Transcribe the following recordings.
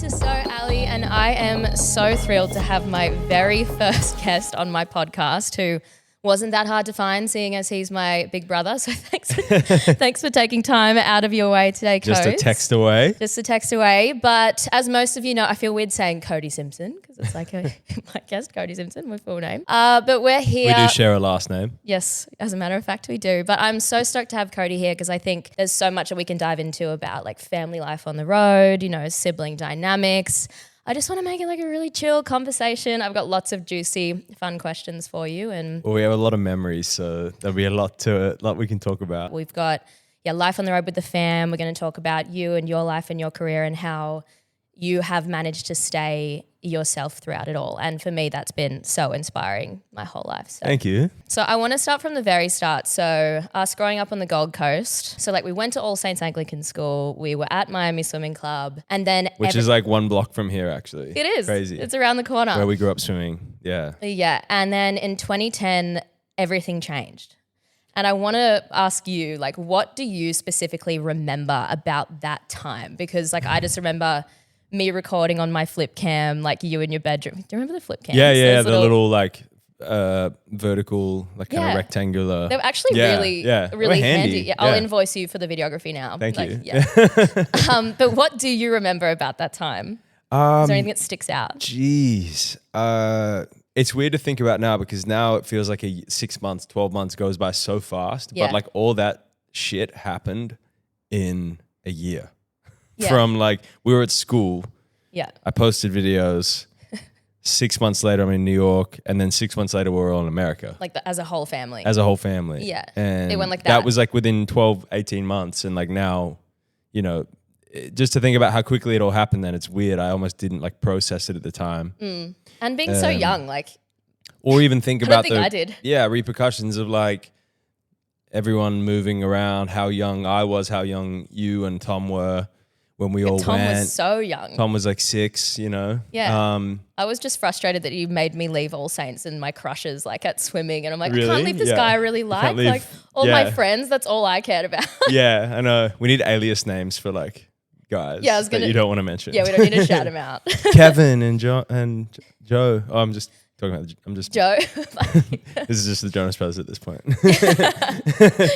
to So Alli, and I am so thrilled to have my very first guest on my podcast who wasn't that hard to find, seeing as he's my big brother. So thanks for taking time out of your way today, Cody. Just a text away. Just a text away. But as most of you know, I feel weird saying Cody Simpson because it's like my guest, Cody Simpson, my full name. But we're here. We do share a last name. Yes, as a matter of fact, we do. But I'm so stoked to have Cody here because I think there's so much that we can dive into about like family life on the road, you know, sibling dynamics. I just want to make it like a really chill conversation. I've got lots of juicy, fun questions for you. And Well, we have a lot of memories, so there'll be a lot to it, lot we can talk about. we've got life on the road with the fam. We're going to talk about you and your life and your career and how you have managed to stay yourself throughout it all. And for me, that's been so inspiring my whole life. So. Thank you. So I want to start from the very start. So us growing up on the Gold Coast. So like we went to All Saints Anglican School. We were at Miami Swimming Club. And then Which is like 1 block from here, actually. It is. Crazy. It's around the corner. Where we grew up swimming. Yeah. Yeah. And then in 2010, everything changed. And I want to ask you, like, what do you specifically remember about that time? Because like I just remember me recording on my flip cam, like you in your bedroom. Do you remember the flip cams? Yeah. The little like vertical, like kind of rectangular. They were actually really handy. Yeah, I'll invoice you for the videography now. Thank you. Yeah. But what do you remember about that time? Is there anything that sticks out? Jeez. It's weird to think about now because now it feels like 6 months, 12 months goes by so fast. Yeah. But like all that shit happened in a year. Yeah. From like, we were at school. Yeah. I posted videos. 6 months later, I'm in New York. And then 6 months later, we're all in America. Like as a whole family. As a whole family. Yeah. And it went like that. That was like within 12, 18 months. And like now, you know, just to think about how quickly it all happened then, it's weird. I almost didn't like process it at the time. And being so young, like. Or even think about I did. Yeah, repercussions of like everyone moving around, how young I was, how young you and Tom were when we all Tom went. was so young. Tom was like 6, you know? Yeah. I was just frustrated that you made me leave All Saints and my crushes like at swimming. And I'm like, Really? I can't leave this Yeah. guy I really like. leave- Like all yeah. my friends, that's all I cared about. Yeah, I know. We need alias names for like guys Yeah, I was that gonna- you don't want to mention. Yeah, we don't need to shout him out. Kevin and Joe. Oh, I'm just talking about. I'm just. Joe. This is just the Jonas Brothers at this point.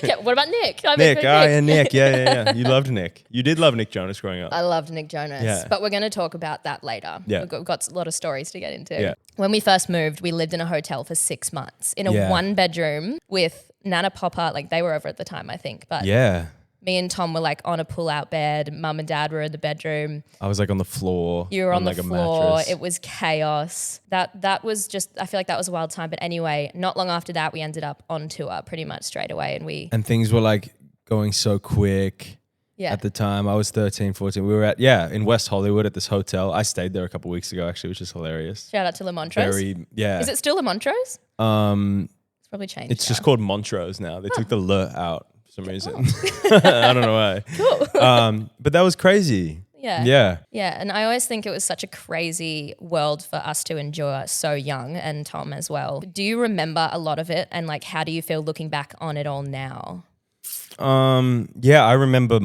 Yeah, what about Nick? Nick. Nick. Yeah. You loved Nick. You did love Nick Jonas growing up. I loved Nick Jonas, Yeah. but we're going to talk about that later. Yeah. We've got a lot of stories to get into. Yeah. When we first moved, we lived in a hotel for 6 months in a Yeah. 1-bedroom with Nana Papa. Like they were over at the time, I think. But Yeah. me and Tom were like on a pull-out bed. Mum and Dad were in the bedroom. I was like on the floor. You were on the like floor. a mattress. It was chaos. That was just, I feel like that was a wild time. But anyway, not long after that, we ended up on tour pretty much straight away. And things were like going so quick. Yeah. At the time, I was 13, 14. We were in West Hollywood at this hotel. I stayed there a couple weeks ago, actually, which is hilarious. Shout out to Le Montrose. Is it still Le Montrose? It's probably changed. It's just now. called Montrose now. They took the le out for some reason. I don't know why. Cool. But that was crazy. Yeah. Yeah. Yeah. And I always think it was such a crazy world for us to endure so young, and Tom as well. Do you remember a lot of it? And like, how do you feel looking back on it all now? Yeah, I remember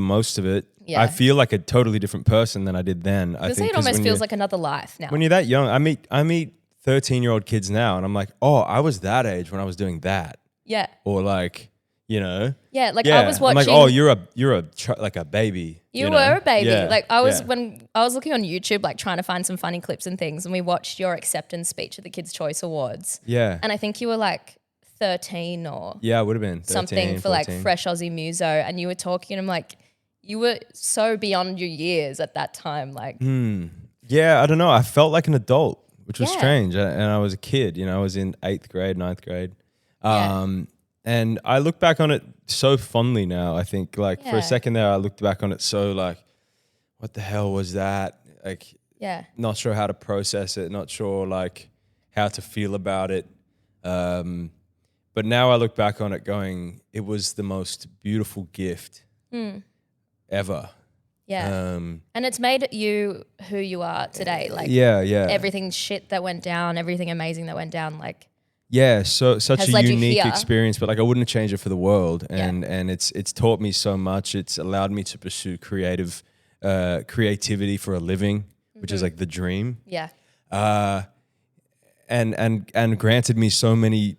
most of it. Yeah. I feel like a totally different person than I did then. I think It almost feels like another life now. when you're that young, I meet 13-year-old kids now, and I'm like, oh, I was that age when I was doing that, Yeah. or like, you know, Yeah. Like I was watching. I'm like, oh, you're like a baby. You know? were a baby. Yeah, Like I was yeah. when I was looking on YouTube, like trying to find some funny clips and things, and we watched your acceptance speech at the Kids' Choice Awards. Yeah. And I think you were like 13 or Yeah, I would have been 13, something for 14. like Fresh Aussie Muso, and you were talking, and I'm like, you were so beyond your years at that time. Like, Yeah, I don't know. I felt like an adult, which was Yeah. strange. And I was a kid, you know, I was in 8th grade, 9th grade. Yeah. And I look back on it so fondly now. I think like for Yeah. a second there, I looked back on it so like, what the hell was that? Like, yeah, not sure how to process it, not sure like how to feel about it. But now I look back on it going, it was the most beautiful gift ever. yeah. And it's made you who you are today. Like, Yeah. everything shit that went down, everything amazing that went down, like, Yeah, so such has a led you unique here. experience, but like I wouldn't change it for the world. And it's taught me so much. It's allowed me to pursue creative creativity for a living, which is like the dream. Yeah. And granted me so many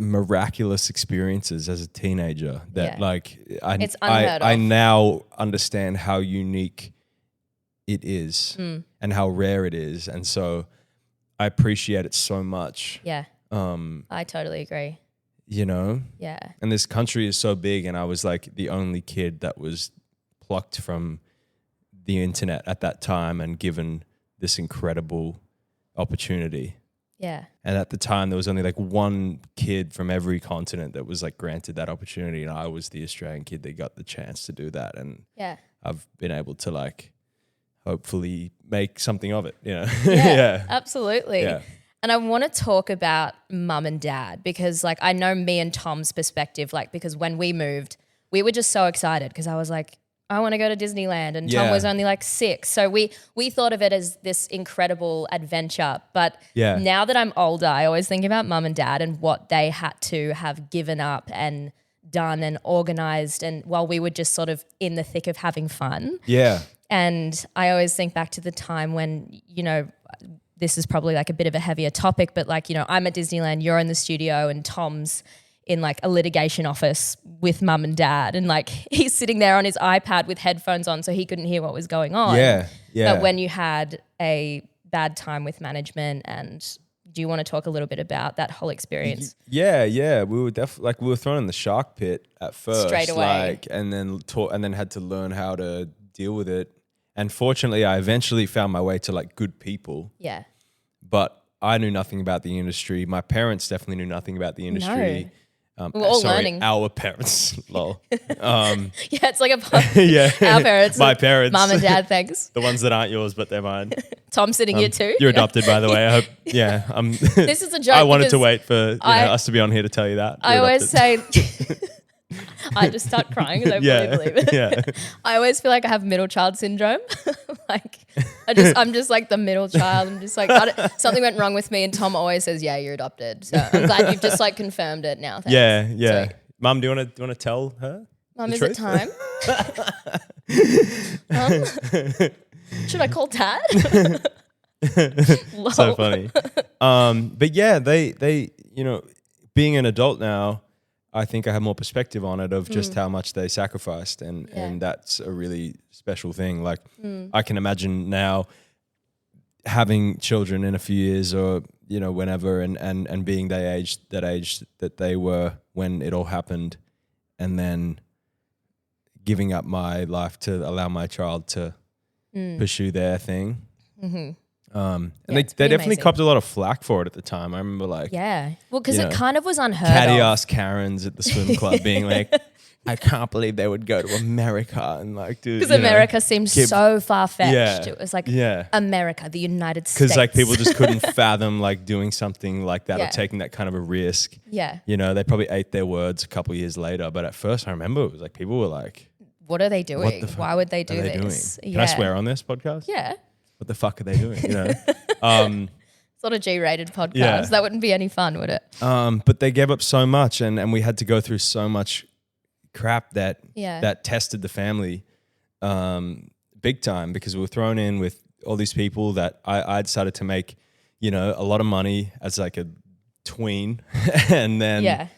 miraculous experiences as a teenager that It's unheard I of. now understand how unique it is and how rare it is. And so I appreciate it so much. Yeah. I totally agree. You know? Yeah. And this country is so big, and I was like the only kid that was plucked from the internet at that time and given this incredible opportunity. Yeah. And at the time, there was only like one kid from every continent that was like granted that opportunity, and I was the Australian kid that got the chance to do that. And I've been able to like hopefully make something of it, you know? Yeah, absolutely. Yeah. And I want to talk about mum and dad because like I know me and Tom's perspective, like because when we moved, we were just so excited because I was like, I want to go to Disneyland, and Tom was only like 6. So we thought of it as this incredible adventure. But now that I'm older, I always think about mum and dad and what they had to have given up and done and organized, and while we were just sort of in the thick of having fun. Yeah. And I always think back to the time when, you know, this is probably like a bit of a heavier topic, but like, you know, I'm at Disneyland, you're in the studio, and Tom's in like a litigation office with mum and dad, and like he's sitting there on his iPad with headphones on so he couldn't hear what was going on. Yeah. But when you had a bad time with management, and do you want to talk a little bit about that whole experience? Yeah. We were definitely like, we were thrown in the shark pit at first. Straight away. Like, and then had to learn how to deal with it. And fortunately, I eventually found my way to like good people. Yeah. But I knew nothing about the industry. My parents definitely knew nothing about the industry. We're all learning. Our parents, lol. Yeah, it's like our parents. My parents. Mum and dad, thanks. The ones that aren't yours, but they're mine. Tom's sitting here too. You're adopted, by the way. I hope. This is a joke. I wanted to wait for us to be on here to tell you that. I always say... I just start crying because I fully believe it. Yeah. I always feel like I have middle child syndrome. Like I'm just like the middle child. I'm just like something went wrong with me, and Tom always says, "Yeah, you're adopted." So I'm glad you've just like confirmed it now. Thanks. Yeah. So, Mum, do you want to tell her? Mum, is it time? Should I call Dad? So funny. But yeah, they you know, being an adult now, I think I have more perspective on it of just how much they sacrificed, and that's a really special thing. Like I can imagine now having children in a few years, or you know, whenever, and being that age that they were when it all happened, and then giving up my life to allow my child to pursue their thing. And they definitely amazing. copped a lot of flack for it at the time. I remember well, because it kind of was unheard catty of. ass Karens at the swim club being like, I can't believe they would go to America and like do, because America seemed so far-fetched. Yeah. It was like America, the United States. Because like people just couldn't fathom like doing something like that or taking that kind of a risk. Yeah. You know, they probably ate their words a couple of years later. But at first I remember it was like people were like, what are they doing? Why would they do this? Can I swear on this podcast? Yeah. What the fuck are they doing? You know? It's not a G-rated podcast. Yeah. That wouldn't be any fun, would it? But they gave up so much, and we had to go through so much crap that tested the family big time, because we were thrown in with all these people that I'd started to make, you know, a lot of money as like a tween, and then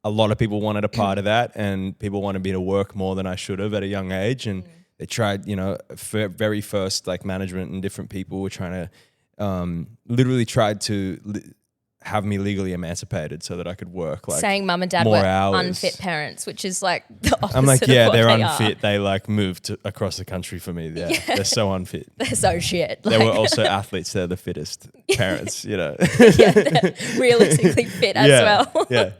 a lot of people wanted a part of that, and people wanted me to work more than I should have at a young age, and they tried, you know, very first like management and different people were trying to literally tried to have me legally emancipated so that I could work like saying mum and dad more were hours. unfit parents, which is like the opposite. I'm like, of yeah, what they're they unfit. Are. They like moved across the country for me. They're so unfit. They're so shit. They were also athletes. They're the fittest parents, you know. They're realistically fit as well. Yeah.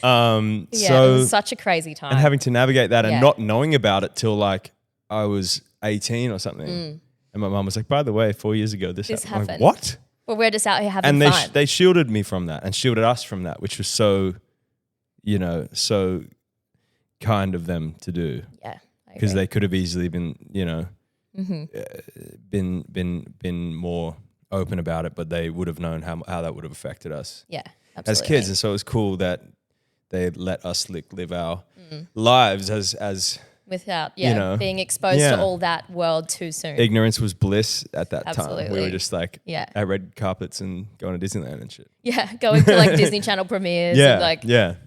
So it was such a crazy time. And having to navigate that and not knowing about it till like I was 18 or something. And my mum was like, by the way, 4 years ago, this happened. I'm like, what? Well, we're just out here having fun. And they shielded me from that and shielded us from that, which was so, you know, so kind of them to do. Yeah. Because they could have easily been, you know, been more open about it, but they would have known how that would have affected us. Yeah, absolutely. As kids. And so it was cool that they let us live our lives as without know? being exposed to all that world too soon. Ignorance was bliss at that time. Absolutely. We were just like at red carpets and going to Disneyland and shit. Yeah, going to like Disney Channel premieres and like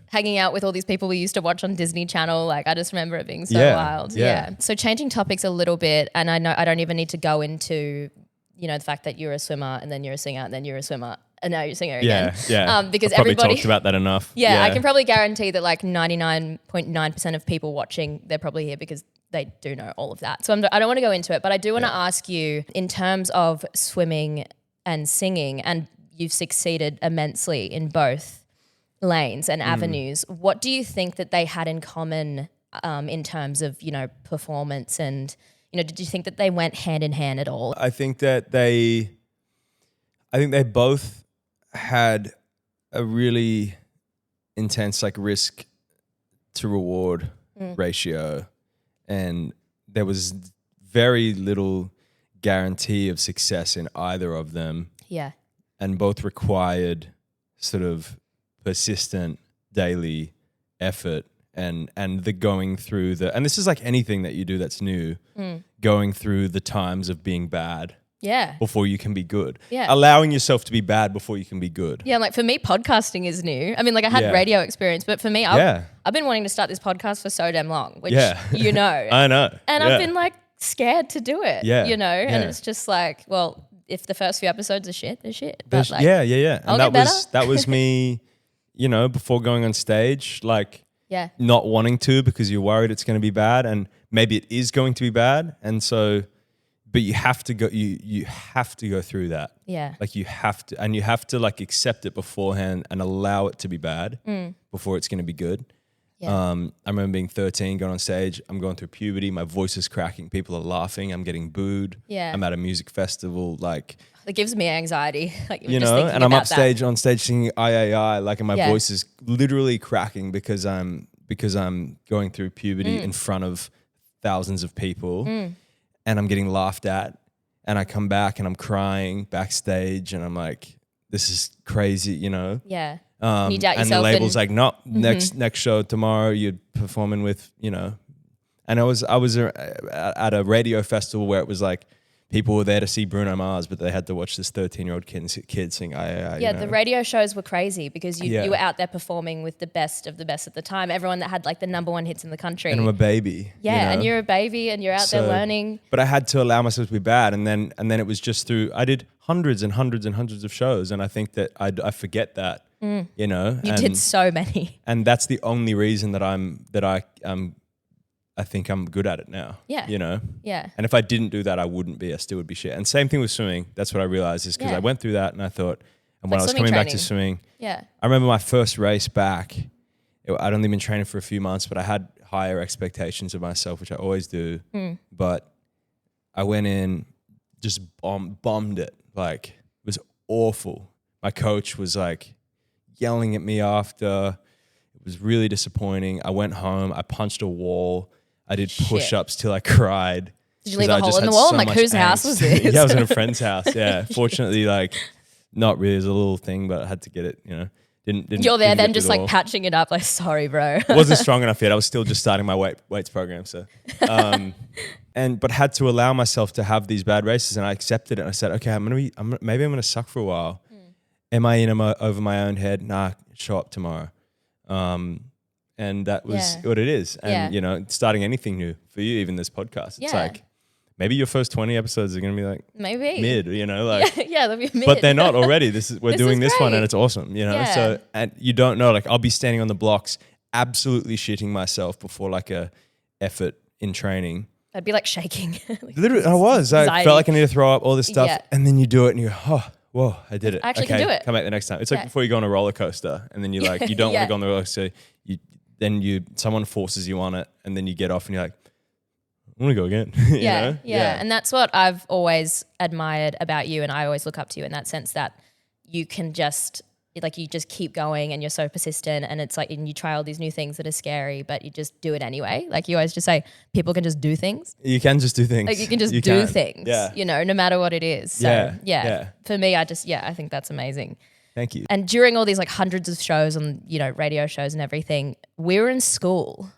hanging out with all these people we used to watch on Disney Channel. Like I just remember it being so wild. Yeah. So changing topics a little bit, and I know I don't even need to go into, you know, the fact that you're a swimmer and then you're a singer and then you're a swimmer and now you're a singer again. Yeah. Because I've probably everybody talked about that enough. Yeah, I can probably guarantee that like 99.9% of people watching, they're probably here because they do know all of that. So I don't want to go into it, but I do want to ask you, in terms of swimming and singing, and you've succeeded immensely in both lanes and avenues, what do you think that they had in common in terms of, you know, performance, and, you know, did you think that they went hand in hand at all? I think they both had a really intense like risk to reward ratio, and there was very little guarantee of success in either of them. Yeah. And both required sort of persistent daily effort and the going through and this is like anything that you do that's new, going through the times of being bad. Yeah. Before you can be good. Yeah. Allowing yourself to be bad before you can be good. Yeah, like for me, podcasting is new. I mean, like I had radio experience, but for me, I've been wanting to start this podcast for so damn long, which you know. I know. And I've been like scared to do it, you know? And it's just like, well, if the first few episodes are shit, they're shit. But like, And that was me, you know, before going on stage, like not wanting to because you're worried it's going to be bad, and maybe it is going to be bad. And so, but you have to go, you have to go through that. Yeah. Like you have to like accept it beforehand and allow it to be bad before it's going to be good. Yeah. I remember being 13, going on stage. I'm going through puberty. My voice is cracking. People are laughing. I'm getting booed. Yeah. I'm at a music festival. Like it gives me anxiety. Like you know, and I'm on stage singing I. Like, and my voice is literally cracking because I'm going through puberty in front of thousands of people, and I'm getting laughed at. And I come back and I'm crying backstage, and I'm like, this is crazy, you know? Yeah. You doubt yourself, and the label's like, no, next show tomorrow you're performing with, you know. And I was at a radio festival where it was like people were there to see Bruno Mars, but they had to watch this 13-year-old kid sing I. Yeah, the radio shows were crazy because you were out there performing with the best of the best at the time. Everyone that had like the number one hits in the country. And I'm a baby. Yeah, you know? And you're a baby and you're out there learning. But I had to allow myself to be bad, and then it was just through. I did hundreds and hundreds and hundreds of shows, and I think that I forget that. You know, you did so many, and that's the only reason that I think I'm good at it now. Yeah, you know. Yeah. And if I didn't do that, I wouldn't be. I still would be shit. And same thing with swimming. That's what I realized is because I went through that, and I thought, and when I was coming back to swimming, I remember my first race back. I'd only been training for a few months, but I had higher expectations of myself, which I always do. But I went in, just bombed it. Like it was awful. My coach was like yelling at me after. It was really disappointing. I went home. I punched a wall. I did push-ups till I cried. Did you leave a hole in the wall? I'm like, whose house was this? Yeah, I was in a friend's house. Yeah. Fortunately, like, not really. It was a little thing, but I had to get it, you know. Didn't You're there then just like patching it up, like, sorry, bro. Wasn't strong enough yet. I was still just starting my weights program. So, but had to allow myself to have these bad races, and I accepted it. And I said, okay, maybe I'm going to suck for a while. Am I in over my own head? Nah, show up tomorrow. And that was what it is. And, you know, starting anything new for you, even this podcast, it's like, maybe your first 20 episodes are going to be like mid, you know, like, they'll be mid. But they're not already. We're doing this one and it's awesome, you know? So, and you don't know, like I'll be standing on the blocks, absolutely shitting myself before like a effort in training. I'd be like shaking. Literally, I felt like I need to throw up all this stuff, and then you do it and you go, oh, whoa, I did it. I actually can do it. Come back the next time. It's like before you go on a roller coaster and then you're like, you don't want to go on the roller coaster. Someone forces you on it and then you get off and you're like, I want to go again. you know? Yeah. And that's what I've always admired about you, and I always look up to you in that sense, that you can just, like, you just keep going and you're so persistent, and it's like, and you try all these new things that are scary, but you just do it anyway. Like you always just say, people can just do things. You can just do things. Like you can just do things, you know, no matter what it is. So for me, I think that's amazing. Thank you. And during all these like hundreds of shows on, you know, radio shows and everything, we were in school.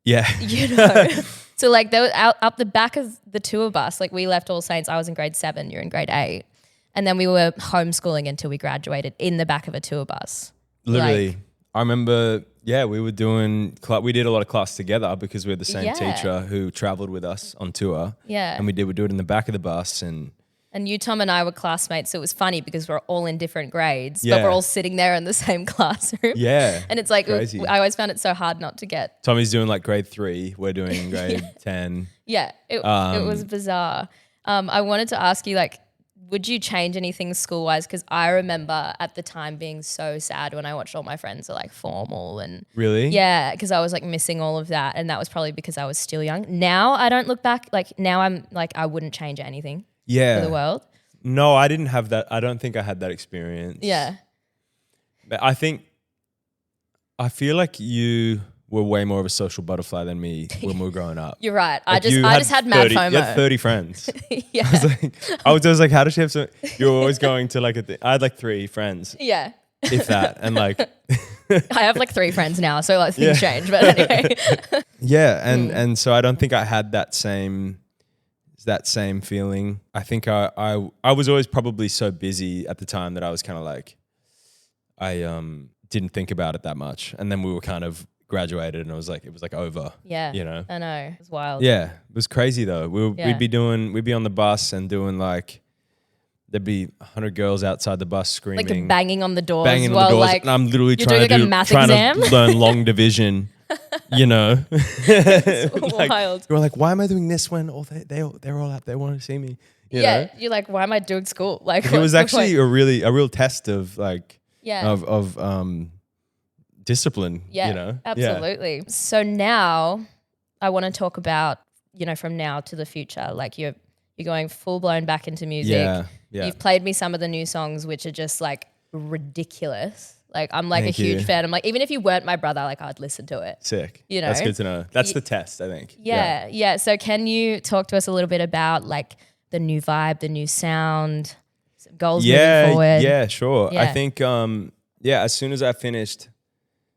Yeah. you know. So like they were up the back of the tour bus, like we left All Saints, I was in grade 7, you're in grade 8. And then we were homeschooling until we graduated in the back of a tour bus. Literally. Like, I remember, we were doing, we did a lot of class together because we had the same teacher who traveled with us on tour. Yeah. And we'd do it in the back of the bus. And you, Tom, and I were classmates, so it was funny because we're all in different grades, Yeah. but we're all sitting there in the same classroom. Yeah. And it's like, crazy. I always found it so hard not to get. Tommy's doing like grade 3. We're doing grade 10. Yeah, it was bizarre. I wanted to ask you, like, would you change anything school-wise? Because I remember at the time being so sad when I watched all my friends are like formal and Really? yeah, because I was like missing all of that, and that was probably because I was still young. Now I don't look back, like now I'm like I wouldn't change anything for the world. No, I didn't have that. I don't think I had that experience. Yeah. But I feel like you were way more of a social butterfly than me when we were growing up. You're right. Like I just had mad 30, FOMO. You had 30 friends. Yeah. I was like, how does she have so? You were always going to like I had like 3 friends, Yeah. if that, and like I have like 3 friends now, so like things change. But anyway. yeah, and so I don't think I had that same feeling. I think I was always probably so busy at the time that I was kind of like I didn't think about it that much, and then we were kind of graduated and it was like over. Yeah. You know? I know. It's wild. Yeah. It was crazy though. We'd be on the bus and doing like there'd be 100 girls outside the bus screaming. Like banging on the doors. And I'm literally trying to learn long division. You know? It's wild. You're like, why am I doing this when they're all out there wanting to see me? You know? You're like, why am I doing school? Like it was actually a real test of like of discipline, yeah, you know? Absolutely. Yeah. So now I want to talk about, you know, from now to the future. Like you're going full blown back into music. Yeah. You've played me some of the new songs, which are just like ridiculous. Like I'm like a huge fan. I'm like, even if you weren't my brother, like I'd listen to it. Sick. You know? That's good to know. That's the test, I think. Yeah. So can you talk to us a little bit about like the new vibe, the new sound, some goals moving forward? Yeah, sure. Yeah. I think, as soon as I finished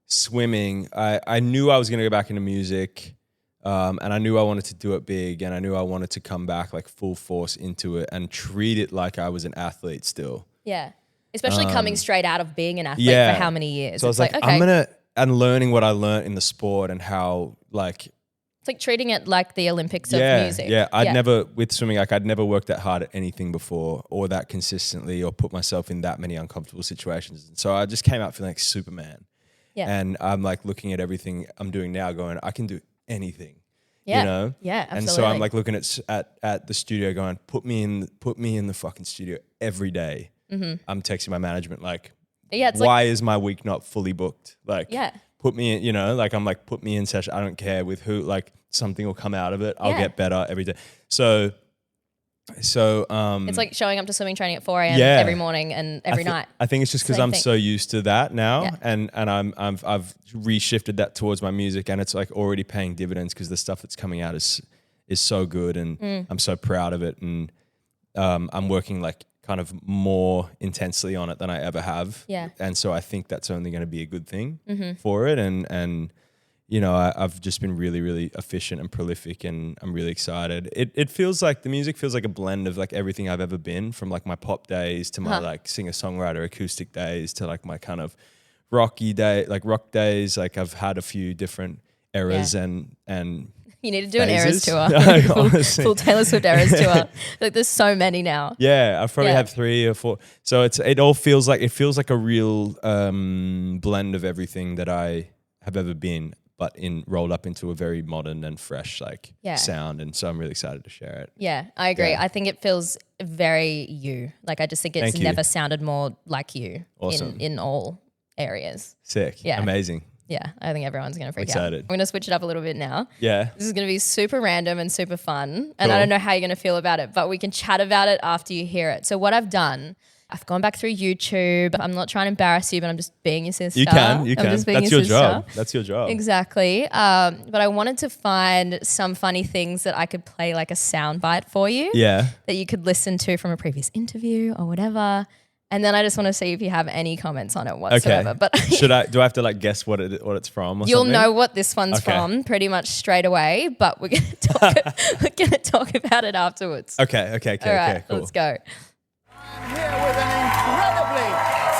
swimming, I knew I was going to go back into music, and I knew I wanted to do it big, and I knew I wanted to come back like full force into it and treat it like I was an athlete still. Yeah. Especially coming straight out of being an athlete for how many years. So I was like, okay. And learning what I learned in the sport and how like. It's like treating it like the Olympics of music. Yeah. I'd never, with swimming, like I'd never worked that hard at anything before or that consistently or put myself in that many uncomfortable situations. And so I just came out feeling like Superman. Yeah. And I'm like looking at everything I'm doing now going, I can do anything. Yeah. You know? Yeah, absolutely. And so I'm like looking at the studio going, put me in the fucking studio every day. Mm-hmm. I'm texting my management like, why is my week not fully booked? Like, put me in, you know, like I'm like, put me in session. I don't care with who, like something will come out of it. I'll get better every day. So it's like showing up to swimming training at 4 a.m. every morning and every night. I think it's just because I'm so used to that now, and I've reshifted that towards my music, and it's like already paying dividends because the stuff that's coming out is so good, and I'm so proud of it, and I'm working like kind of more intensely on it than I ever have. Yeah, and so I think that's only going to be a good thing for it, and you know, I've just been really, really efficient and prolific, and I'm really excited. It feels like the music feels like a blend of like everything I've ever been, from like my pop days to my like singer-songwriter acoustic days to like my kind of rock days. Like I've had a few different eras and you need to do phases. An Eras tour. Full Taylor Swift Eras tour. Like there's so many now. Yeah, I've probably had 3 or 4. So it feels like a real blend of everything that I have ever been, but rolled up into a very modern and fresh sound, and so I'm really excited to share it. Yeah, I agree. Yeah. I think it feels very you. Like I just think it's never sounded more like you. Awesome. in all areas. Sick. Yeah. Amazing. Yeah, I think everyone's going to freak out. I'm going to switch it up a little bit now. Yeah. This is going to be super random and super fun, and I don't know how you're going to feel about it, but we can chat about it after you hear it. So what I've done, I've gone back through YouTube. I'm not trying to embarrass you, but I'm just being your sister. You can. I'm just being That's your job. That's your job. Exactly. But I wanted to find some funny things that I could play like a soundbite for you. Yeah. That you could listen to from a previous interview or whatever. And then I just want to see if you have any comments on it whatsoever. Okay. But Do I have to like guess what it's from or you'll something? know what this one's from pretty much straight away, but we're gonna talk about it afterwards. Okay, All right, cool. let's go. I'm here with an incredibly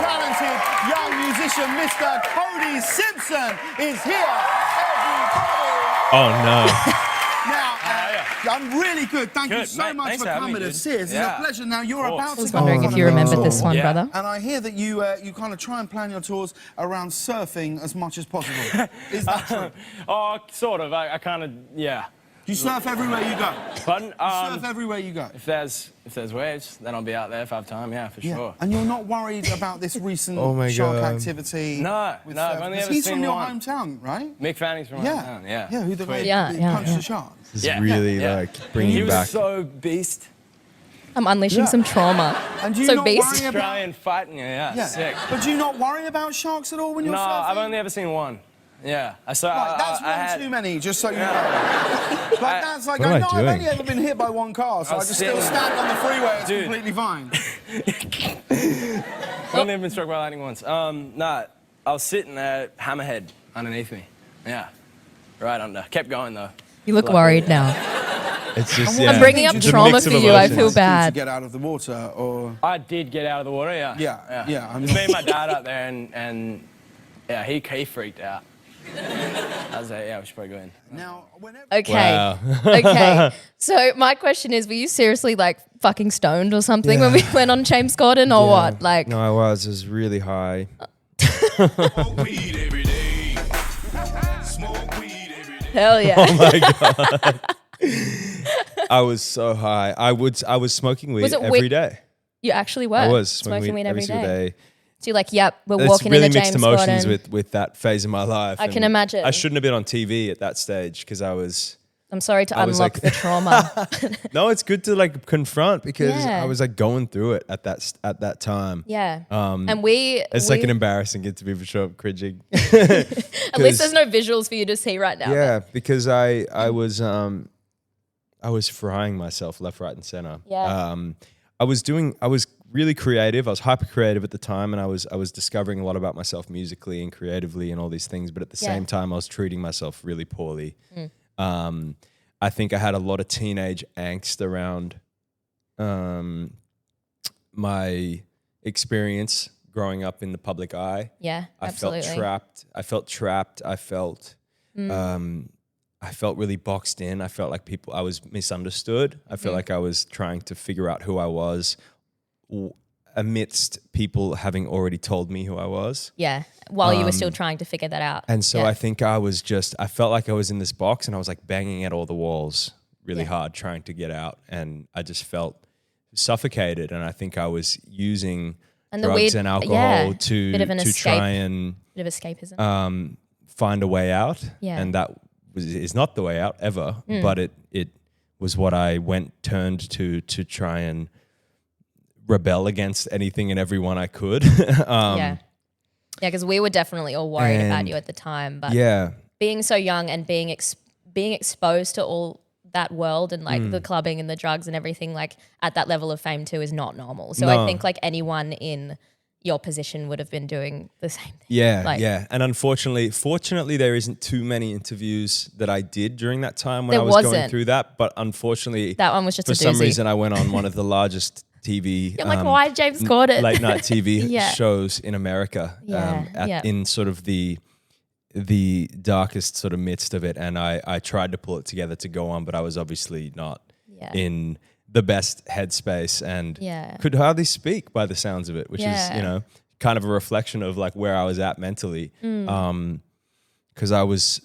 talented young musician, Mr. Cody Simpson is here. Everybody. Oh no. Now, I'm really good. Thank you Good, so mate. much Thanks for for having coming me, to dude. see us. It's Yeah. a pleasure. Now, you're Of course. about I to was go wondering on if you a remembered tour. this one, Yeah. brother. And I hear that you kind of try and plan your tours around surfing as much as possible. Is that true? Oh, sort of. I kind of, yeah. You surf everywhere you go. Pardon? You surf everywhere you go. If there's waves, then I'll be out there if I have time. Yeah, for sure. And you're not worried about this recent Oh my shark God. activity? No, with no, I've surf? only 'Cause ever he's seen from your one. hometown, right? Mick Fanning's from my Yeah. town. Yeah. Yeah, who the guy Yeah, who yeah, punched yeah. the shark. This is really like bringing He you was back. so beast. I'm unleashing some trauma. And do you So not beast. worry about... Australian fighting, yeah, sick. But do you not worry about sharks at all when you're No, surfing? I've only ever seen one. Yeah. So Right, that's I one had, too many, just so you know. Like, that's like, What am I no, I've doing? only ever been hit by one car, so I was just still sitting- stand on the freeway, it's Dude. completely fine. I've only been struck by lightning once. No, I was sitting there, hammerhead underneath me. Yeah. Right under. Kept going though. You look worried now. It's just I'm yeah. bringing up It's a trauma mix for of you, I emotions. feel To bad. get out of the water, or... I did get out of the water, yeah. Yeah, I mean- It was me and my dad up there, and yeah, he freaked out. I was like, yeah, we should probably go in. Now, whenever... Okay. Wow. Okay. So my question is, were you seriously like fucking stoned or something when we went on James Corden or what? Like, No, I was really high. Weed every day. Smoke weed every day. hell yeah. Oh I was so high. I was smoking weed Was it every day. You actually were. I was smoking weed every single day. So you're like, yep, we're It's walking really into mixed James emotions Corden. with that phase of my life. I can and imagine. I shouldn't have been on TV at that stage because I was. I'm sorry to I was unlock like- the trauma. No, it's good to like confront because Yeah. I was like going through it at that time. Yeah. Um, And It's like an embarrassing get to be for sure, cringing. at least there's no visuals for you to see right now. Yeah, because I was frying myself left, right, and center. Yeah. I was really creative. I was hyper creative at the time, and I was discovering a lot about myself musically and creatively and all these things. But at the same time, I was treating myself really poorly. I think I had a lot of teenage angst around my experience growing up in the public eye. Yeah, I absolutely. felt trapped. I felt I felt really boxed in. I felt like I was misunderstood. I felt like I was trying to figure out who I was amidst people having already told me who I was. Yeah. While you were still trying to figure that out. And so Yeah. I think I felt like I was in this box and I was like banging at all the walls really hard trying to get out. And I just felt suffocated. And I think I was using And the drugs weed- and alcohol yeah, to bit of an escape. try and Bit of escapism. find a way out. Yeah. And that is not the way out ever, but it was what I turned to try and rebel against anything and everyone I could. Yeah, because we were definitely all worried about and you at the time. But Yeah. being so young and being exposed to all that world and like the clubbing and the drugs and everything like at that level of fame too is not normal. So I No. think like anyone in your position would have been doing the same thing. Yeah, Like- yeah. And fortunately, there isn't too many interviews that I did during that time when There I was going wasn't. through that. But unfortunately, That one was just for a some doozy. reason, I went on one of the largest TV I'm like, why James Corden? late night TV Yeah. shows in America Yeah, in sort of the darkest sort of midst of it. And I tried to pull it together to go on, but I was obviously not Yeah. in the best headspace and Yeah. could hardly speak by the sounds of it, which Yeah. is, kind of a reflection of like where I was at mentally. Cause I was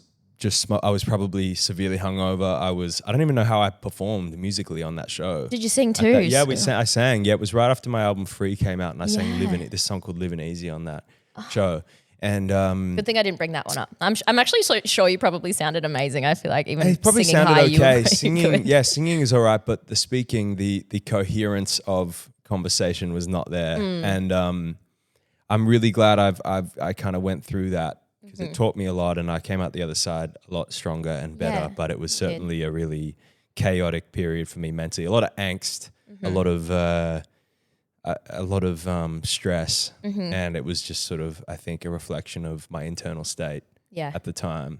probably severely hungover. I don't even know how I performed musically on that show. Did you sing At too? that- yeah, I sang. Yeah, it was right after my album Free came out and I sang Yeah. this song called Living Easy on that show. And Good thing I didn't bring that one up. I'm actually so sure you probably sounded amazing. I feel like even it probably singing sounded high, you were okay. pretty Singing, good. yeah, singing is all right, but the speaking, the coherence of conversation was not there. Hmm. And I'm really glad I kind of went through that because Mm-hmm. it taught me a lot, and I came out the other side a lot stronger and better. Yeah, But it was you did. certainly a really chaotic period for me mentally. A lot of angst, Mm-hmm. a lot of a lot of stress, and it was just sort of, I think, a reflection of my internal state at the time.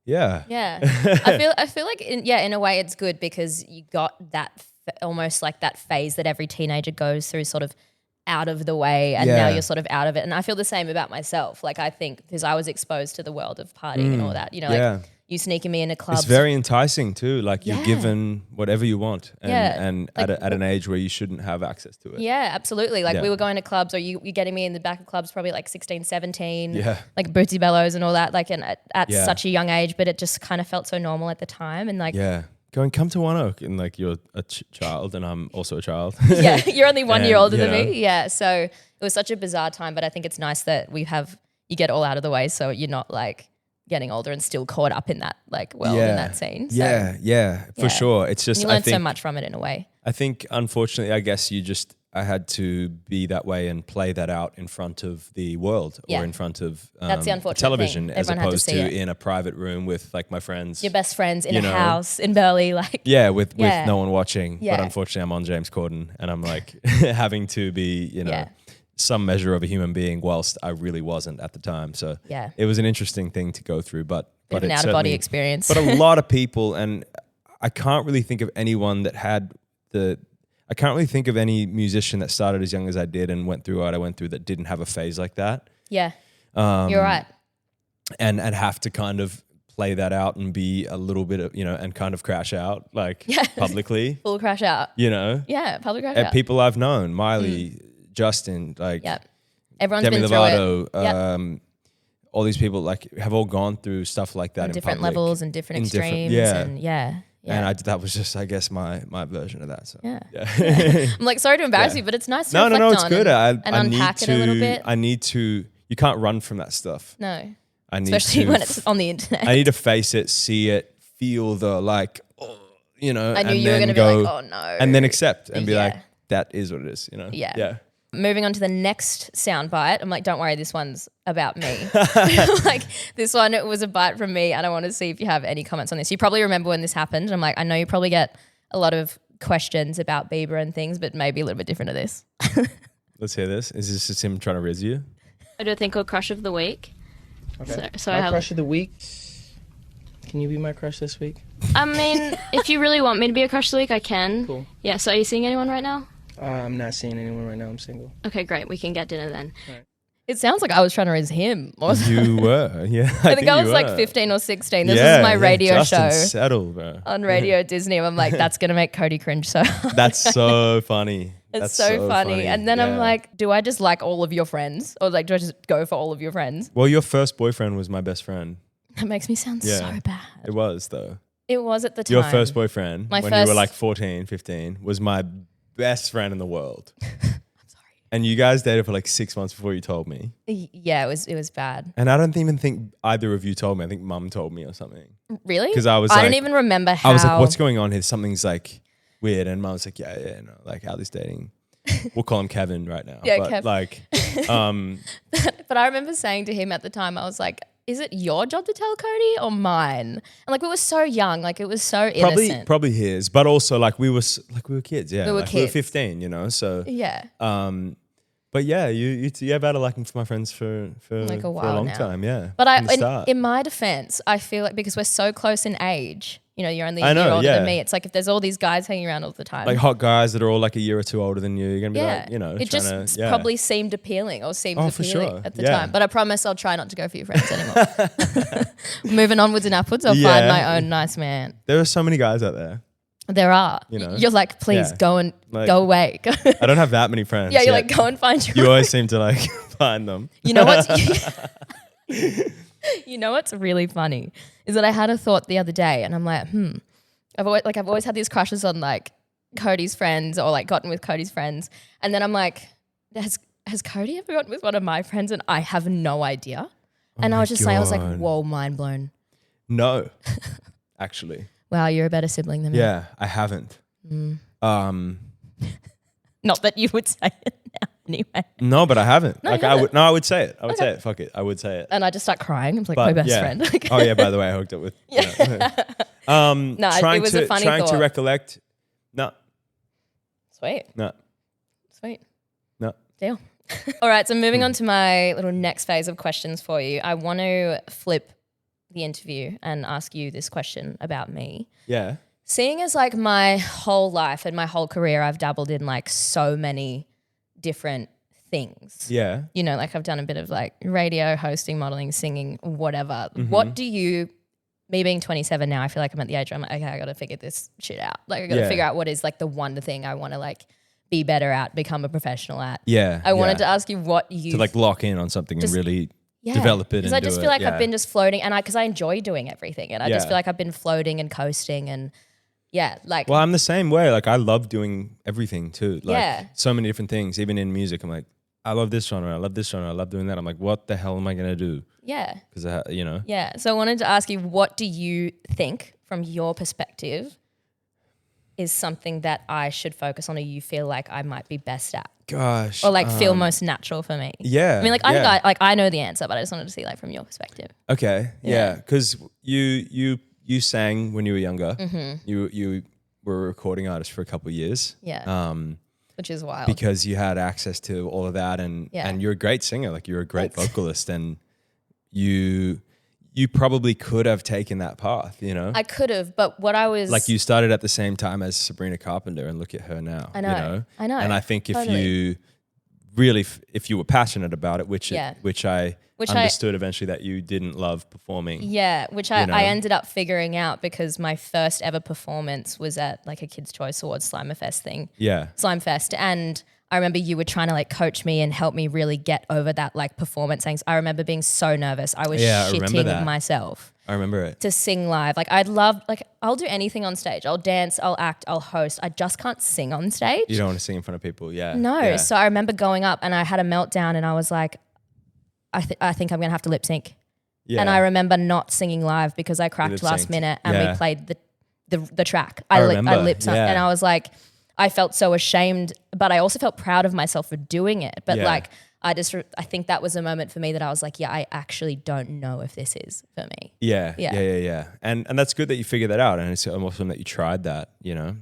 Yeah. I feel like in a way it's good because you got that almost like that phase that every teenager goes through, sort of out of the way, and now you're sort of out of it. And I feel the same about myself. Like I think because I was exposed to the world of partying and all that, like you sneaking me into clubs. It's very enticing too. Like you're given whatever you want, and at an age where you shouldn't have access to it. Yeah, absolutely. Like we were going to clubs, or you getting me in the back of clubs probably like 16, 17, like Bootsy Bellows and all that, like and at such a young age, but it just kind of felt so normal at the time. And like going, come to One Oak, and like you're a child and I'm also a child. You're only 1 year older than me. Yeah, so it was such a bizarre time, but I think it's nice that you get all out of the way, so you're not like getting older and still caught up in that like world in that scene. So, for sure. It's just you learn so much from it in a way. I think unfortunately, I guess I had to be that way and play that out in front of the world or in front of that's the unfortunate television thing. as Everyone opposed to it. in a private room with like my friends. Your best friends in a house in Burleigh. Like with no one watching. But unfortunately I'm on James Corden and I'm like having to be, some measure of a human being whilst I really wasn't at the time. So it was an interesting thing to go through, but an out of body experience. But a lot of people, and I can't really think of anyone that had I can't really think of any musician that started as young as I did and went through what I went through that didn't have a phase like that. Yeah, you're right. And have to kind of play that out and be a little bit of, and kind of crash out like publicly. Full crash out. Yeah, public crash out. People I've known, Miley, Justin, like everyone's Demi been Lovato, through it. All these people like have all gone through stuff like that on in different public, levels and different extremes. And that was just, I guess, my version of that. So I'm like, sorry to embarrass you, but it's nice to reflect no, it's on good. and unpack it a little bit. I need to. You can't run from that stuff. No, especially when it's on the internet. I need to face it, see it, feel the like, I knew you were going to be like, oh no, and then accept and be like, that is what it is. Yeah. Moving on to the next soundbite. I'm like, don't worry, this one's about me. Like this one, it was a bite from me, and I want to see if you have any comments on this. You probably remember when this happened. I'm like, I know you probably get a lot of questions about Bieber and things, but maybe a little bit different to this. Let's hear this. Is this just him trying to riz you? I do a thing called Crush of the Week. Okay. So my I have crush of the week. Can you be my crush this week? I mean, if you really want me to be a crush of the week, I can. Cool. Yeah. So are you seeing anyone right now? I'm not seeing anyone right now. I'm single. Okay, great. We can get dinner then. Right. It sounds like I was trying to raise him. You were, yeah. I think I was like 15 or 16. This is my radio Justin show Settle, bro. on Radio Disney. I'm like, that's going to make Cody cringe so hard. That's so funny. It's so funny. And then I'm like, do I just like all of your friends? Or like, do I just go for all of your friends? Well, your first boyfriend was my best friend. That makes me sound so bad. It was, though. It was at the time. Your first boyfriend, when you were like 14, 15, was my best friend in the world. I'm sorry. And you guys dated for like 6 months before you told me. Yeah, it was bad. And I don't even think either of you told me. I think Mum told me or something. Really? Because I don't even remember how. I was like, what's going on here? Something's like weird. And Mum was like, yeah, no, like Alli's dating. We'll call him Kevin right now. Yeah, but Kev. like, but I remember saying to him at the time, I was like, is it your job to tell Cody or mine? And like, we were so young, like it was so innocent. Probably his, but also like we were kids. Yeah, we were kids. We were 15, so yeah. But yeah, you have had a liking for my friends for like a while for a long now. time. Yeah, but in my defense, I feel like because we're so close in age. You're only a year older than me. It's like if there's all these guys hanging around all the time. Like hot guys that are all like a year or two older than you, you're going to be like, It just probably seemed appealing or seemed appealing at the time. But I promise I'll try not to go for your friends anymore. Moving onwards and upwards, I'll find my own nice man. There are so many guys out there. There are. You're like, please go away. I don't have that many friends. Yeah, you're like, go and find your You always seem to like find them. You know what? You know what's really funny is that I had a thought the other day, and I'm like, I've always had these crushes on like Cody's friends or like gotten with Cody's friends, and then I'm like, has Cody ever gotten with one of my friends? And I have no idea. And I was just like, I was like, whoa, mind blown. No, actually. Wow, you're a better sibling than me. Yeah, I haven't. Not that you would say it now anyway. No, but I haven't. No, like I would. No, I would say it. I would say it. Fuck it. I would say it. And I just start crying. I'm like, my best friend. Oh yeah. By the way, I hooked up with. No, it was a funny trying thought. to recollect. No. Sweet. No. Sweet. No. Deal. All right, so moving on to my little next phase of questions for you. I want to flip the interview and ask you this question about me. Yeah. Seeing as like my whole life and my whole career, I've dabbled in like so many different things. Yeah. You know, like I've done a bit of like radio, hosting, modeling, singing, whatever. Mm-hmm. What do you, me being 27 now, I feel like I'm at the age where I'm like, okay, I got to figure this shit out. Like I got to figure out what is like the one thing I want to like be better at, become a professional at. Yeah. I wanted to ask you what you... to like lock in on something and really develop it and because I just do feel it. like I've been just floating and because I enjoy doing everything and I just feel like I've been floating and coasting and like... Well, I'm the same way. Like I love doing everything too. Like so many different things, even in music. I'm like, I love this genre, I love this genre, I love doing that. I'm like, what the hell am I going to do? Yeah. Because, you know. Yeah. So I wanted to ask you, what do you think from your perspective is something that I should focus on or you feel like I might be best at? Gosh. Or like feel most natural for me? Yeah. I mean, like I think I know the answer, but I just wanted to see like from your perspective. Okay. Yeah. Because you sang when you were younger. Mm-hmm. You were a recording artist for a couple of years. Yeah. Which is wild. Because you had access to all of that and you're a great singer. Like you're a great vocalist and you probably could have taken that path, you know? I could have, but what I was... Like you started at the same time as Sabrina Carpenter and look at her now. I know. You know? I know. And I think if you really, if you were passionate about it, which I understood eventually that you didn't love performing. Yeah, which I ended up figuring out because my first ever performance was at like a Kids' Choice Awards Slimefest thing. Yeah. Slimefest. And I remember you were trying to like coach me and help me really get over that like performance things. I remember being so nervous. I was shitting myself. I remember it. To sing live. Like I'd love, like I'll do anything on stage. I'll dance, I'll act, I'll host. I just can't sing on stage. You don't want to sing in front of people, yeah. No. Yeah. So I remember going up and I had a meltdown and I was like, I think I'm going to have to lip sync. Yeah. And I remember not singing live because I cracked last minute and we played the track. I lip synced and I was like, I felt so ashamed, but I also felt proud of myself for doing it. But like, I think that was a moment for me that I was like, yeah, I actually don't know if this is for me. Yeah. And that's good that you figured that out. And it's awesome that you tried that, you know?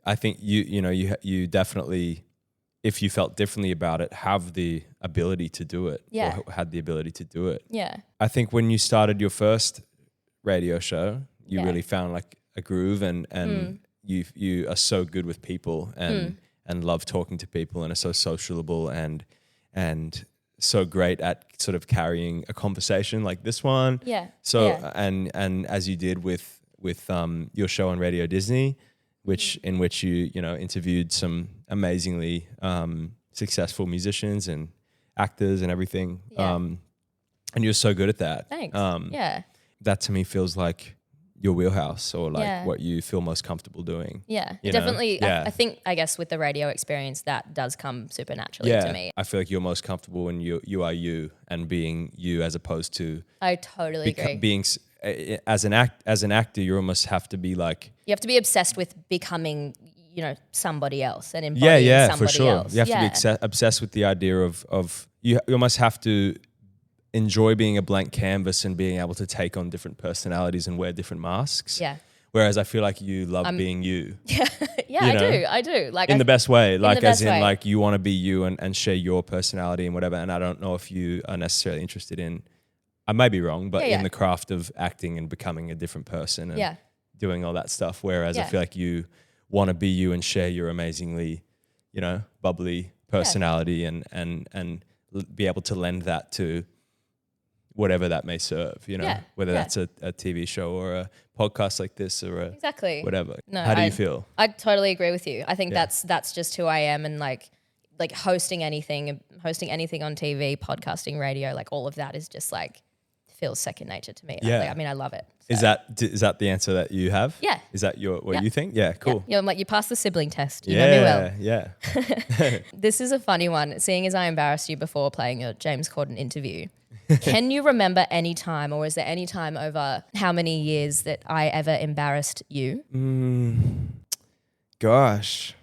I think you definitely, if you felt differently about it, have the ability to do it. Yeah. Or had the ability to do it. Yeah. I think when you started your first radio show, you really found like a groove and you are so good with people and love talking to people and are so sociable and so great at sort of carrying a conversation like this one. Yeah. So and as you did with your show on Radio Disney, in which you interviewed some amazingly successful musicians and actors and everything. Yeah. And you're so good at that. Thanks. That to me feels like your wheelhouse or like what you feel most comfortable doing. Yeah, definitely. I think, I guess with the radio experience, that does come super naturally to me. I feel like you're most comfortable when you are you and being you as opposed to... I totally agree. Being... As an actor, you almost have to be like... You have to be obsessed with becoming, somebody else and embodying somebody for sure. else. You have to be obsessed with the idea of you almost have to enjoy being a blank canvas and being able to take on different personalities and wear different masks. Yeah. Whereas I feel like you love being you. Yeah, I do. Like in the best way. Like as in way. like you want to be you and share your personality and whatever. And I don't know if you are necessarily interested in, I may be wrong, but in the craft of acting and becoming a different person and doing all that stuff. Whereas I feel like you want to be you and share your amazingly, bubbly personality and be able to lend that to whatever that may serve, whether that's a TV show or a podcast like this or whatever. No, How do you feel? I totally agree with you. I think that's just who I am, and like hosting anything on TV, podcasting, radio, like all of that is just like feels second nature to me. Yeah. I love it. So. Is that the answer that you have? Yeah. Is that what you think? Yeah, cool. Yeah. I'm like, you passed the sibling test. You know me well. Yeah. This is a funny one. Seeing as I embarrassed you before playing your James Corden interview, can you remember any time, or is there any time over how many years that I ever embarrassed you? Gosh.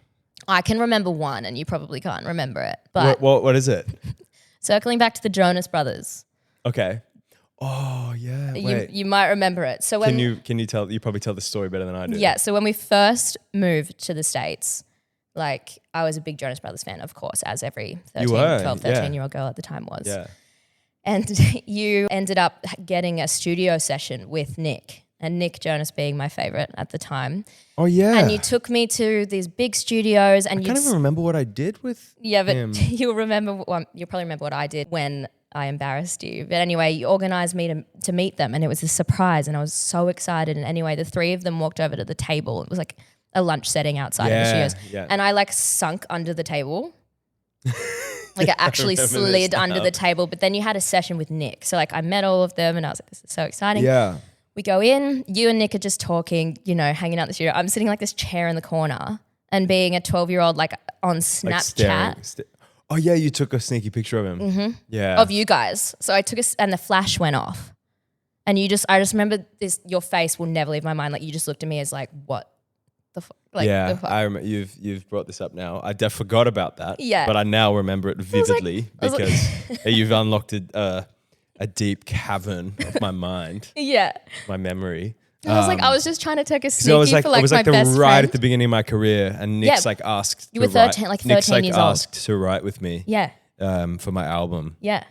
I can remember one, and you probably can't remember it. But what is it? Circling back to the Jonas Brothers. Okay. Oh yeah. Wait. You might remember it. So when can you probably tell the story better than I do. Yeah. So when we first moved to the States, like I was a big Jonas Brothers fan, of course, as every 12, 13-year-old girl at the time was. Yeah. And you ended up getting a studio session with Nick, and Nick Jonas being my favorite at the time. Oh yeah. And you took me to these big studios, and I can't even remember what I did with him. You'll probably remember what I did when I embarrassed you. But anyway, you organised me to meet them, and it was a surprise, and I was so excited. And anyway, the three of them walked over to the table. It was like a lunch setting outside of the studios. Yeah. And I like sunk under the table. Like I actually slid under the table. But then you had a session with Nick. So like I met all of them and I was like, this is so exciting. Yeah. We go in, you and Nick are just talking, you know, hanging out in the studio. I'm sitting like this chair in the corner and being a 12-year-old like on Snapchat. Oh yeah, you took a sneaky picture of him. Mm-hmm. Yeah. Of you guys. So I took and the flash went off. And I just remember this, your face will never leave my mind. Like you just looked at me as like, what the fuck? Like, yeah, the fuck? I remember you've brought this up now. I forgot about that. Yeah. But I now remember it vividly because you've unlocked a deep cavern of my mind. Yeah. My memory. I was I was just trying to take a sneaky So it was like my best right friend. at the beginning of my career, and Nick's like asked. You were 13 Nick's like years old. asked to write with me. Yeah. For my album. Yeah.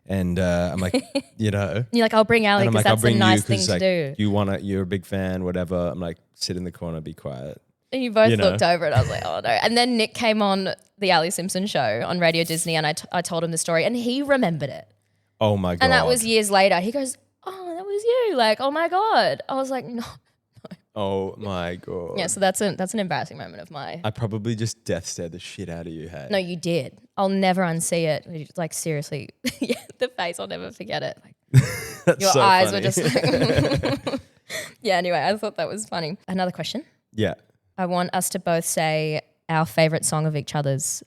And I'm like, you know. And you're like, I'll bring Alli because that's a nice thing to do. You're a big fan, whatever. I'm like, sit in the corner, be quiet. And you both looked over and I was like, oh no. And then Nick came on the Alli Simpson show on Radio Disney and I told him the story and he remembered it. Oh my God. And that was years later. He goes, oh, that was you. Like, oh my God. I was like, no. Oh my God. Yeah, so that's an embarrassing moment of my. I probably just death stared the shit out of you, hey? No, you did. I'll never unsee it. Like seriously, yeah, the face, I'll never forget it. Like, your so eyes funny. were just like yeah, anyway, I thought that was funny. Another question. Yeah. I want us to both say our favorite song of each other's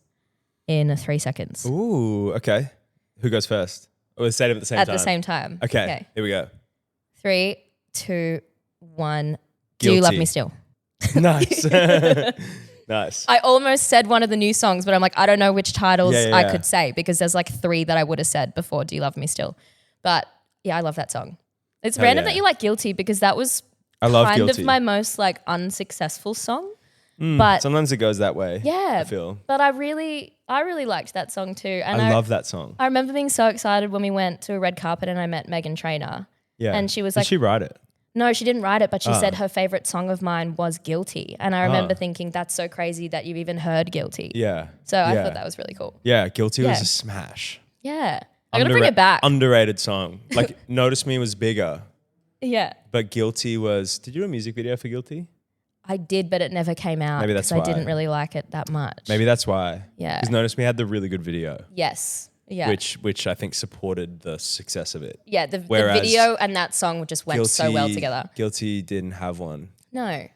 in 3 seconds. Ooh, okay. Who goes first? We'll say them at the same time. At the same time. Okay, here we go. 3, 2, 1. Guilty. Do you love me still? Nice. Nice. I almost said one of the new songs, but I'm like, I don't know which titles I Yeah. could say because there's like 3 that I would have said before Do You Love Me Still. But yeah, I love that song. It's Hell random yeah. that you like Guilty because that was I love kind Guilty. of my most like unsuccessful song. But sometimes it goes that way. yeah, I feel. But I really liked that song too. And I love that song. I remember being so excited when we went to a red carpet and I met Meghan Trainor. Yeah. And she was Did like, she write it? no, she didn't write it, but she said her favorite song of mine was Guilty. And I remember thinking, that's so crazy that you've even heard Guilty. Yeah. So I thought that was really cool. Yeah, Guilty was Yeah. a smash. Yeah. I'm going to bring it back. Underrated song. Like, Notice Me was bigger, Yeah. but Guilty was... Did you do a music video for Guilty? I did, but it never came out. Maybe that's because I why. didn't really like it that much. Maybe that's why. Yeah. Because Notice Me had the really good video. Yes. Yeah. Which I think supported the success of it. Yeah, the Whereas video and that song just went so well together. Guilty didn't have one. No.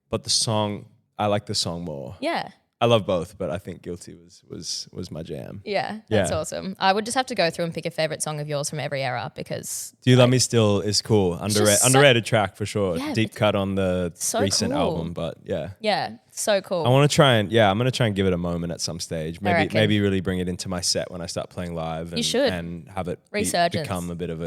But the song, I like the song more. Yeah. I love both, but I think Guilty was my jam. Yeah. That's Yeah. awesome. I would just have to go through and pick a favorite song of yours from every era because Do You Love Me Still is cool. just Underrated track for sure. Yeah, Deep cut on the so recent cool. album, but yeah. yeah, so cool. I want to try and I'm going to try and give it a moment at some stage. reckon. Maybe really bring it into my set when I start playing live and, should. and have it Resurgence. become a bit of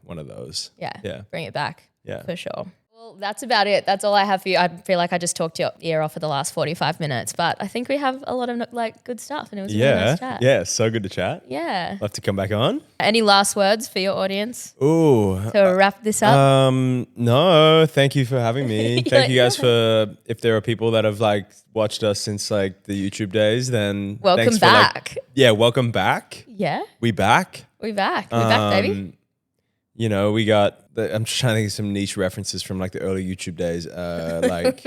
one of those. Yeah. Yeah. Bring it back. Yeah. For sure. Well, that's about it. That's all I have for you. I feel like I just talked your ear off for the last 45 minutes, but I think we have a lot of like good stuff and it was a really nice chat. Yeah, so good to chat. Yeah. Love to come back on. Any last words for your audience Ooh. to wrap this up? No, thank you for having me. Thank you guys for, if there are people that have like watched us since like the YouTube days, then Welcome thanks for, like- back. welcome back. Yeah. We back. We're back. We're back, baby. You know, we got, I'm just trying to think of some niche references from like the early YouTube days, like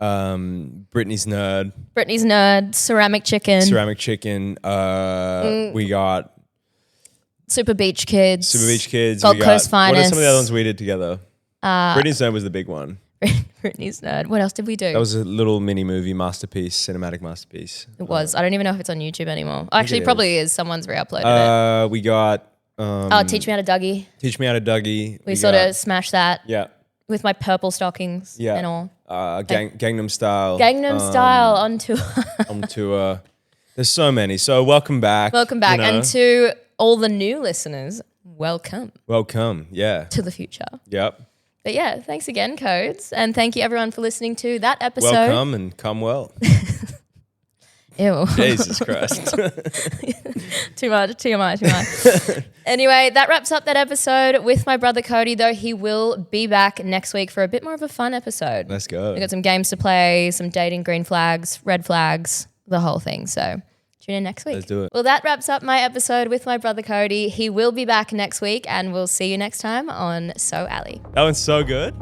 Britney's Nerd, Britney's Nerd, Ceramic Chicken, Ceramic Chicken. We got Super Beach Kids, Super Beach Kids. Gold we got, Coast Finest. What are some of the other ones we did together? Britney's Nerd was the big one. Britney's Nerd. What else did we do? That was a little mini movie masterpiece, cinematic masterpiece. It was. I don't even know if it's on YouTube anymore. Actually, it probably is. Someone's re-uploaded it. We got Teach Me How to Dougie. Teach Me How to Dougie. We sort of smashed that Yeah. with my purple stockings and all. Gangnam Style. Gangnam Style on tour. On tour. There's so many. So welcome back. Welcome back. you know. And to all the new listeners, welcome Welcome. Yeah. to the future. Yep. But yeah, thanks again, Codes. And thank you everyone for listening to that episode. Welcome and come well. Ew. Jesus Christ. Too much. Anyway, that wraps up that episode with my brother Cody, though he will be back next week for a bit more of a fun episode. Let's go. We got some games to play, some dating green flags, red flags, the whole thing. So tune in next week. Let's do it. Well, that wraps up my episode with my brother Cody. He will be back next week and we'll see you next time on So Alli. That one's so good.